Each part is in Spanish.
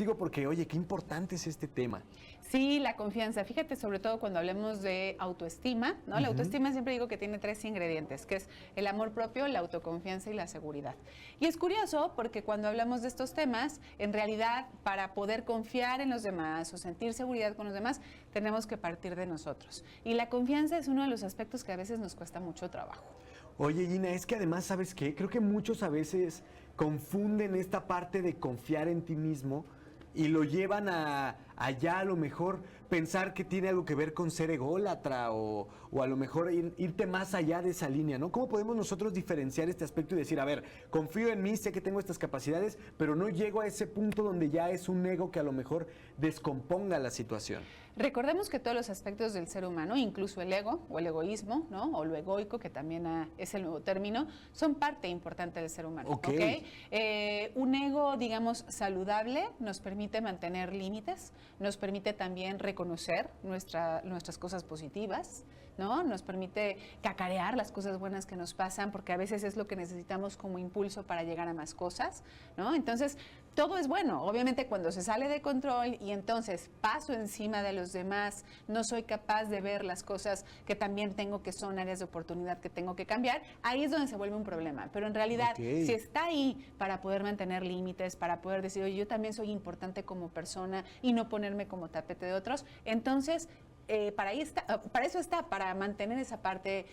contigo porque, oye, qué importante es este tema. Sí, la confianza. Fíjate, sobre todo cuando hablemos de autoestima, ¿no? La autoestima siempre digo que tiene 3 ingredientes, que es el amor propio, la autoconfianza y la seguridad. Y es curioso porque cuando hablamos de estos temas, en realidad, para poder confiar en los demás o sentir seguridad con los demás, tenemos que partir de nosotros. Y la confianza es uno de los aspectos que a veces nos cuesta mucho trabajo. Oye, Gina, es que además, ¿sabes qué? Creo que muchos a veces confunden esta parte de confiar en ti mismo y lo llevan allá a lo mejor pensar que tiene algo que ver con ser ególatra o a lo mejor irte más allá de esa línea, ¿no? ¿Cómo podemos nosotros diferenciar este aspecto y decir, a ver, confío en mí, sé que tengo estas capacidades, pero no llego a ese punto donde ya es un ego que a lo mejor descomponga la situación? Recordemos que todos los aspectos del ser humano, incluso el ego o el egoísmo, ¿no? O lo egoico, que también es el nuevo término, son parte importante del ser humano. ¿Okay? Un ego, digamos, saludable nos permite mantener límites, nos permite también reconocer nuestras cosas positivas, ¿no? Nos permite cacarear las cosas buenas que nos pasan, porque a veces es lo que necesitamos como impulso para llegar a más cosas, ¿no? Entonces, todo es bueno. Obviamente cuando se sale de control y entonces paso encima de los demás, no soy capaz de ver las cosas que también tengo, que son áreas de oportunidad que tengo que cambiar, ahí es donde se vuelve un problema. Pero en realidad, si está ahí para poder mantener límites, para poder decir, oye, yo también soy importante como persona y no ponerme como tapete de otros, entonces para eso está, para mantener esa parte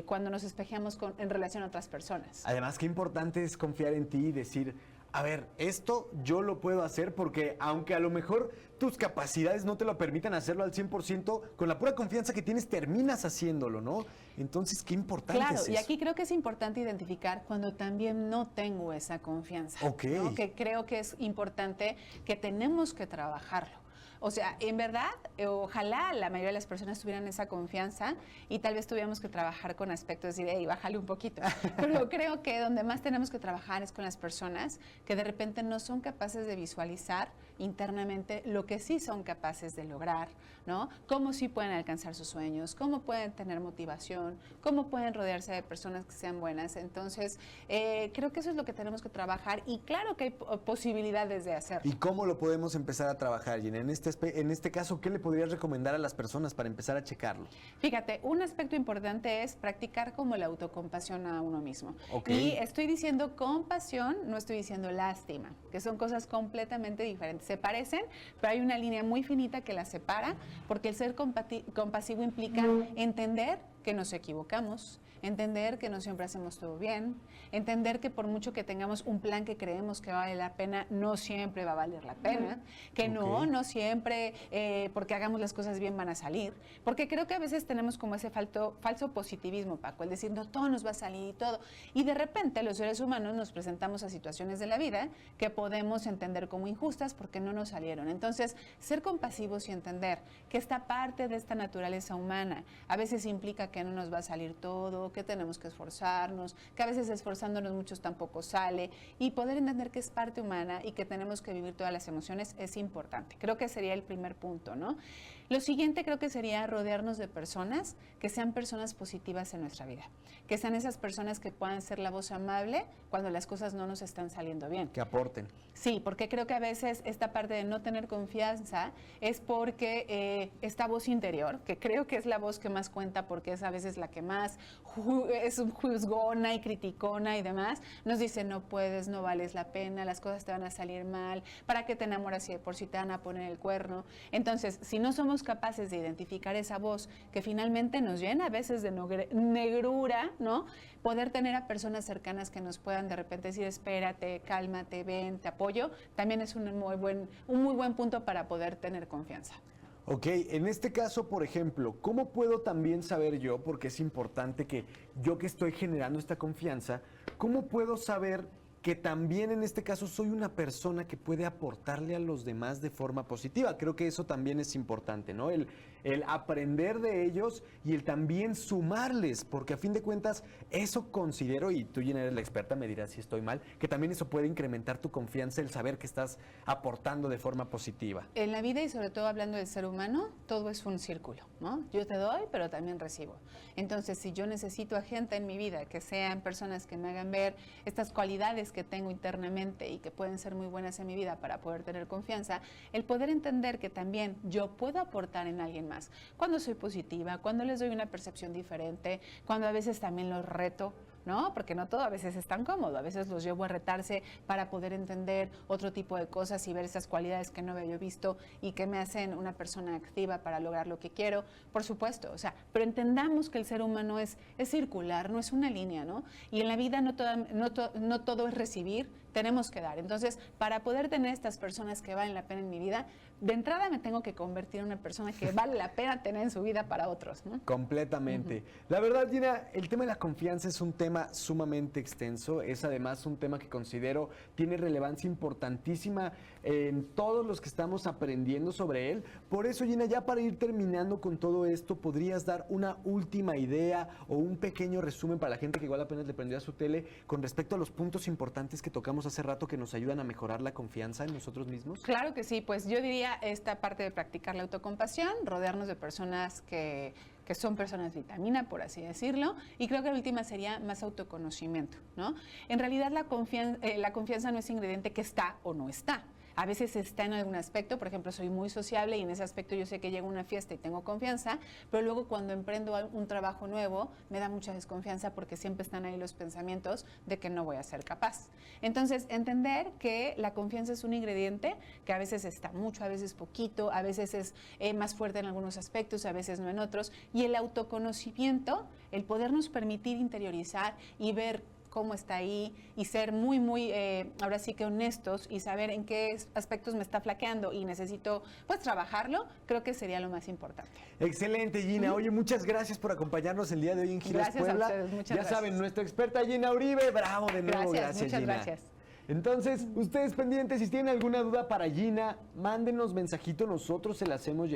cuando nos espejeamos en relación a otras personas. Además, qué importante es confiar en ti y decir, a ver, esto yo lo puedo hacer porque aunque a lo mejor tus capacidades no te lo permitan hacerlo al 100%, con la pura confianza que tienes terminas haciéndolo, ¿no? Entonces, qué importante es eso. Y aquí creo que es importante identificar cuando también no tengo esa confianza. ¿No? Que creo que es importante, que tenemos que trabajarlo. O sea, en verdad, ojalá la mayoría de las personas tuvieran esa confianza y tal vez tuviéramos que trabajar con aspectos de, hey, bájale un poquito. Pero creo que donde más tenemos que trabajar es con las personas que de repente no son capaces de visualizar internamente lo que sí son capaces de lograr, ¿no? Cómo sí pueden alcanzar sus sueños, cómo pueden tener motivación, cómo pueden rodearse de personas que sean buenas. Entonces, creo que eso es lo que tenemos que trabajar y claro que hay posibilidades de hacerlo. ¿Y cómo lo podemos empezar a trabajar, Gina? En este caso, ¿qué le podrías recomendar a las personas para empezar a checarlo? Fíjate, un aspecto importante es practicar como la autocompasión a uno mismo. Y estoy diciendo compasión, no estoy diciendo lástima, que son cosas completamente diferentes. Se parecen, pero hay una línea muy finita que las separa, porque el ser compasivo implica entender que nos equivocamos, entender que no siempre hacemos todo bien, entender que por mucho que tengamos un plan que creemos que vale la pena, no siempre va a valer la pena, que no siempre porque hagamos las cosas bien van a salir, porque creo que a veces tenemos como ese falso positivismo, Paco, el decir, no, todo nos va a salir y todo, y de repente los seres humanos nos presentamos a situaciones de la vida que podemos entender como injustas porque no nos salieron. Entonces, ser compasivos y entender que esta parte de esta naturaleza humana a veces implica que no nos va a salir todo, que tenemos que esforzarnos, que a veces esforzándonos muchos tampoco sale, y poder entender que es parte humana y que tenemos que vivir todas las emociones es importante. Creo que sería el primer punto, ¿no? Lo siguiente creo que sería rodearnos de personas que sean personas positivas en nuestra vida, que sean esas personas que puedan ser la voz amable cuando las cosas no nos están saliendo bien. Que aporten. Sí, porque creo que a veces esta parte de no tener confianza es porque esta voz interior, que creo que es la voz que más cuenta porque es a veces la que más es juzgona y criticona y demás, nos dice no puedes, no vales la pena, las cosas te van a salir mal, ¿para qué te enamoras si de por sí te van a poner el cuerno? Entonces, si no somos capaces de identificar esa voz que finalmente nos llena a veces de negrura, ¿no? Poder tener a personas cercanas que nos puedan de repente decir espérate, cálmate, ven, te apoyo, también es un muy buen punto para poder tener confianza. Ok, en este caso, por ejemplo, ¿cómo puedo también saber yo, porque es importante que yo que estoy generando esta confianza, cómo puedo saber que también en este caso soy una persona que puede aportarle a los demás de forma positiva? Creo que eso también es importante, ¿no? El el aprender de ellos y el también sumarles, porque a fin de cuentas eso considero, y tú, Gina, eres la experta, me dirás si estoy mal, que también eso puede incrementar tu confianza, el saber que estás aportando de forma positiva. En la vida, y sobre todo hablando del ser humano, todo es un círculo, ¿no? Yo te doy, pero también recibo. Entonces, si yo necesito a gente en mi vida que sean personas que me hagan ver estas cualidades que tengo internamente y que pueden ser muy buenas en mi vida para poder tener confianza, el poder entender que también yo puedo aportar en alguien más. Cuando soy positiva, cuando les doy una percepción diferente, cuando a veces también los reto, ¿no? Porque no todo a veces es tan cómodo, a veces los llevo a retarse para poder entender otro tipo de cosas y ver esas cualidades que no había yo visto y que me hacen una persona activa para lograr lo que quiero, por supuesto, o sea, pero entendamos que el ser humano es circular, no es una línea, ¿no? Y en la vida no todo es recibir, tenemos que dar. Entonces, para poder tener estas personas que valen la pena en mi vida, de entrada me tengo que convertir en una persona que vale la pena tener en su vida para otros, ¿no? Completamente. La verdad, Gina, el tema de la confianza es un tema sumamente extenso, es además un tema que considero tiene relevancia importantísima en todos los que estamos aprendiendo sobre él. Por eso, Gina, ya para ir terminando con todo esto, ¿podrías dar una última idea o un pequeño resumen para la gente que igual apenas le prendió a su tele con respecto a los puntos importantes que tocamos hace rato que nos ayudan a mejorar la confianza en nosotros mismos? Claro que sí, pues yo diría esta parte de practicar la autocompasión, rodearnos de personas que son personas vitamina, por así decirlo, y creo que la última sería más autoconocimiento, ¿no? En realidad la confianza no es ingrediente que está o no está. A veces está en algún aspecto, por ejemplo, soy muy sociable y en ese aspecto yo sé que llego a una fiesta y tengo confianza, pero luego cuando emprendo un trabajo nuevo me da mucha desconfianza porque siempre están ahí los pensamientos de que no voy a ser capaz. Entonces, entender que la confianza es un ingrediente que a veces está mucho, a veces poquito, a veces es más fuerte en algunos aspectos, a veces no en otros, y el autoconocimiento, el podernos permitir interiorizar y ver cómo está ahí y ser muy, ahora sí que honestos y saber en qué aspectos me está flaqueando y necesito pues trabajarlo, creo que sería lo más importante. Excelente, Gina. Oye, muchas gracias por acompañarnos el día de hoy en Giras Puebla. Gracias a ustedes, muchas gracias. Ya saben, nuestra experta Gina Uribe, bravo de nuevo, Gracias, muchas Gina. gracias. Entonces, ustedes pendientes, si tienen alguna duda para Gina, mándenos mensajito, nosotros se la hacemos llegar.